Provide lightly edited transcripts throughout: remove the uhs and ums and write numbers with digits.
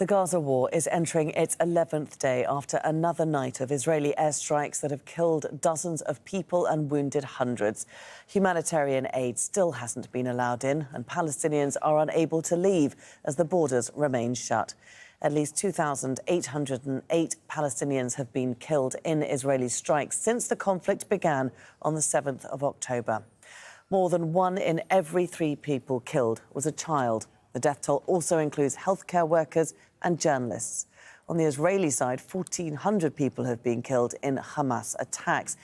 The Gaza war is entering its 11th day after another night of Israeli airstrikes that have killed dozens of people and wounded hundreds. Humanitarian aid still hasn't been allowed in, and Palestinians are unable to leave as the borders remain shut. At least 2,808 Palestinians have been killed in Israeli strikes since the conflict began on the 7th of October. More than 1 in every 3 people killed was a child. The death toll also includes healthcare workers and journalists. On the Israeli side, 1,400 people have been killed in Hamas attacks.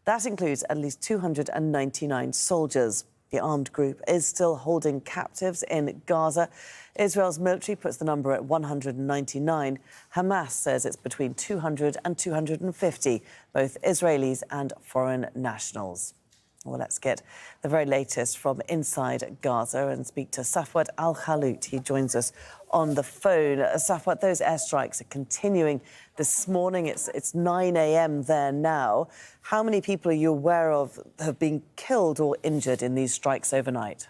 That includes at least 299 soldiers. The armed group is still holding captives in Gaza. Israel's military puts the number at 199. Hamas says it's between 200 and 250, both Israelis and foreign nationals. Well, let's get the very latest from inside Gaza and speak to Safwat Al-Khalout. He joins us on the phone. Safwat, those airstrikes are continuing this morning. It's 9 a.m. there now. How many people are you aware of have been killed or injured in these strikes overnight?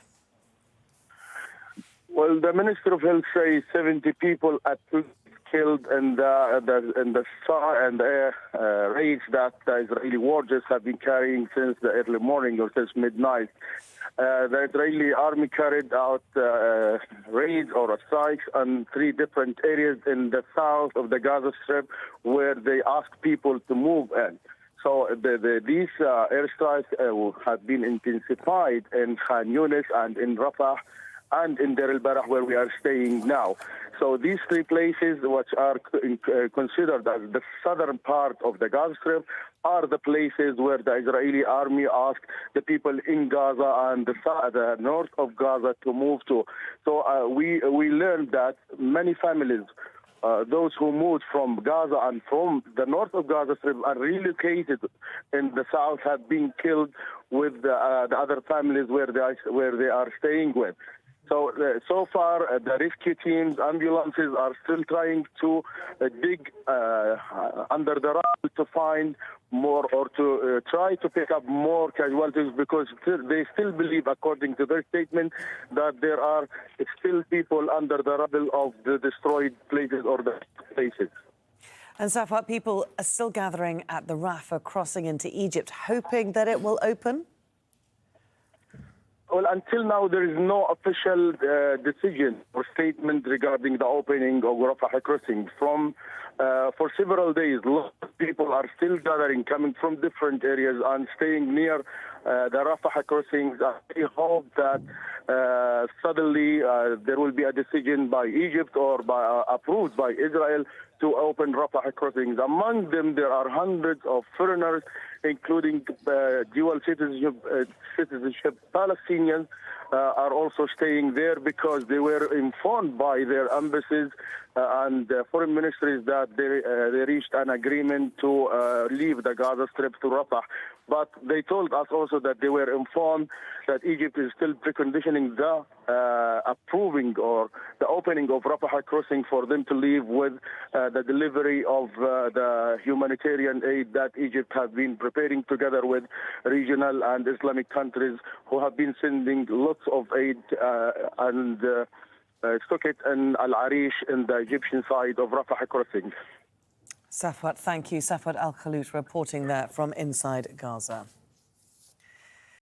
Well, the Minister of Health says 70 people at least killed in the air raids that the Israeli warriors have been carrying since the early morning or since midnight. The Israeli army carried out raids or strikes on 3 different areas in the south of the Gaza Strip where they asked people to move in. So these airstrikes have been intensified in Khan Yunis and in Rafah and in Deir el-Balah, where we are staying now. So these 3 places, which are considered as the southern part of the Gaza Strip, are the places where the Israeli army asked the people in Gaza and the north of Gaza to move to. So we learned that many families, those who moved from Gaza and from the north of Gaza Strip are relocated in the south, have been killed with the other families where they are staying with. So far, the rescue teams, ambulances are still trying to dig under the rubble to find more or to try to pick up more casualties, because they still believe, according to their statement, that there are still people under the rubble of the destroyed places or the places. And Safwat, people are still gathering at the Rafah crossing into Egypt, hoping that it will open? Well, until now, there is no official decision or statement regarding the opening of Rafah crossing. For several days, lots of people are still gathering, coming from different areas and staying near the Rafah crossings. I hope that suddenly there will be a decision by Egypt or approved by Israel to open Rafah crossings. Among them, there are hundreds of foreigners, including dual citizenship Palestinians, are also staying there because they were informed by their embassies and foreign ministries that they reached an agreement to leave the Gaza Strip to Rafah. But they told us also that they were informed that Egypt is still preconditioning the approving or the opening of Rafah crossing for them to leave with the delivery of the humanitarian aid that Egypt has been preparing together with regional and Islamic countries who have been sending lots of aid and stock it in Al-Arish in the Egyptian side of Rafah crossing. Safwat, thank you. Safwat Al-Khalout reporting there from inside Gaza.